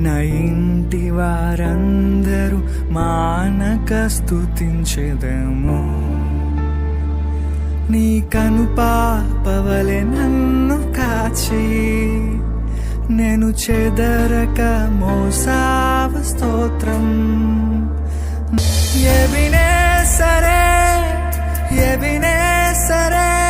నా ఇంటి వారందరూ మానక స్తుతించెదము. నీ కను పాపవలె నన్ను కాచి నేను చెదరక మోసావ స్తోత్రం. ఎబినేసరే ఎబినేసరే